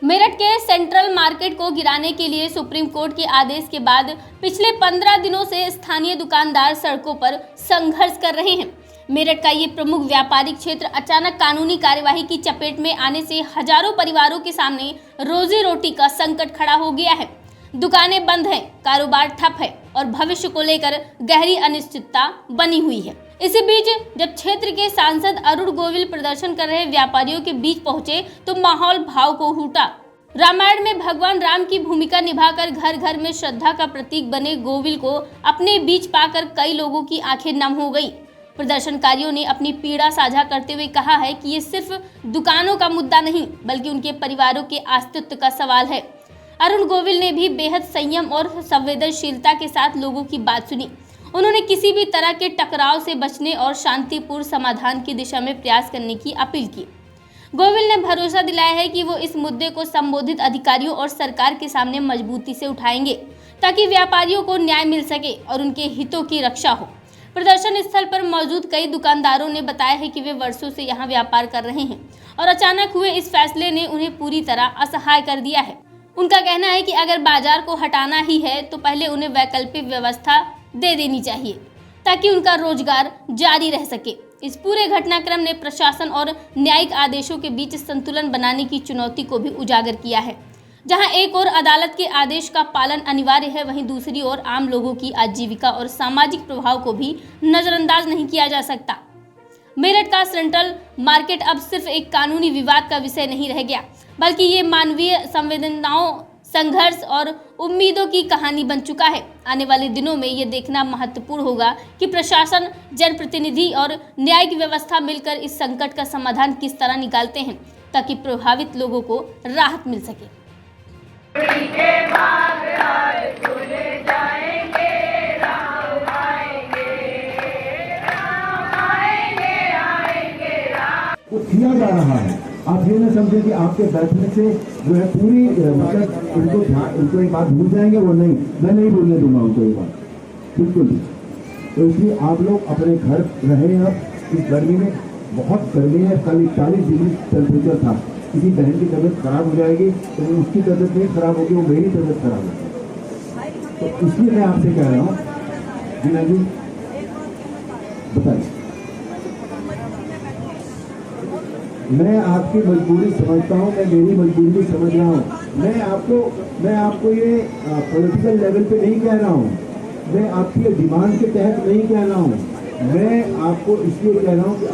मेरठ के central market को गिराने के लिए सुप्रीम कोर्ट के आदेश के बाद पिछले 15 दिनों से स्थानीय दुकानदार सड़कों पर संघर्ष कर रहे हैं। मेरठ का ये प्रमुख व्यापारिक क्षेत्र अचानक कानूनी कार्यवाही की चपेट में आने से हजारों परिवारों के सामने रोजी रोटी का संकट खड़ा हो गया है। दुकानें बंद हैं, कारोबार ठप है और भविष्य को लेकर गहरी अनिश्चितता बनी हुई है। इसी बीच जब क्षेत्र के सांसद अरुण गोविल प्रदर्शन कर रहे व्यापारियों के बीच पहुंचे तो माहौल भाव को हूटा। रामायण में भगवान राम की भूमिका निभाकर घर घर में श्रद्धा का प्रतीक बने गोविल को अपने बीच पाकर कई लोगों की आंखें नम हो गई। प्रदर्शनकारियों ने अपनी पीड़ा साझा करते हुए कहा है कि ये सिर्फ दुकानों का मुद्दा नहीं बल्कि उनके परिवारों के अस्तित्व का सवाल है। अरुण गोविल ने भी बेहद संयम और संवेदनशीलता के साथ लोगों की बात सुनी। उन्होंने किसी भी तरह के टकराव से बचने और शांतिपूर्ण समाधान की दिशा में प्रयास करने की अपील की। गोविल ने भरोसा दिलाया है कि वो इस मुद्दे को संबंधित अधिकारियों और सरकार के सामने मजबूती से उठाएंगे ताकि व्यापारियों को न्याय मिल सके और उनके हितों की रक्षा हो। प्रदर्शन स्थल पर मौजूद कई दुकानदारों ने बताया है कि वे वर्षों से यहाँ व्यापार कर रहे हैं और अचानक हुए इस फैसले ने उन्हें पूरी तरह असहाय कर दिया है। उनका कहना है कि अगर बाजार को हटाना ही है तो पहले उन्हें वैकल्पिक व्यवस्था दे देनी चाहिए ताकि उनका रोजगार जारी रह सके। इस पूरे घटनाक्रम ने प्रशासन और न्यायिक आदेशों के बीच संतुलन बनाने की चुनौती को भी उजागर किया है। जहां एक ओर अदालत के आदेश का पालन अनिवार्य है, वहीं दूसरी ओर आम लोगों की आजीविका और सामाजिक प्रभाव को भी नजरअंदाज नहीं किया जा सकता। मेरठ का सेंट्रल मार्केट अब सिर्फ एक कानूनी विवाद का विषय नहीं रह गया बल्कि ये मानवीय संवेदनाओं, संघर्ष और उम्मीदों की कहानी बन चुका है। आने वाले दिनों में ये देखना महत्वपूर्ण होगा कि प्रशासन, जनप्रतिनिधि और न्यायिक व्यवस्था मिलकर इस संकट का समाधान किस तरह निकालते हैं ताकि प्रभावित लोगों को राहत मिल सके। किया जा रहा है। आप ये न समझे कि आपके बैठने से जो है पूरी मतलब उनको एक बात भूल जाएंगे, वो नहीं, मैं नहीं भूलने दूंगा उनको ये बात, बिल्कुल। तो इसलिए आप लोग अपने घर रहे। अब इस गर्मी में बहुत गर्मी है, कल 40 डिग्री टेम्परेचर था। किसी बहन की तबीयत खराब हो जाएगी तो उसकी तबीयत नहीं खराब होगी, वो मेरी तबीयत खराब होगी। तो इसलिए मैं आपसे कह रहा हूँ जीना जी, बताइए। मैं आपकी मजबूरी समझता हूँ, मैं मेरी मजबूरी भी समझ रहा हूँ। मैं आपको ये पॉलिटिकल लेवल पे नहीं कह रहा हूँ, मैं आपकी डिमांड के तहत नहीं कह रहा हूँ। मैं आपको इसलिए कह रहा हूँ कि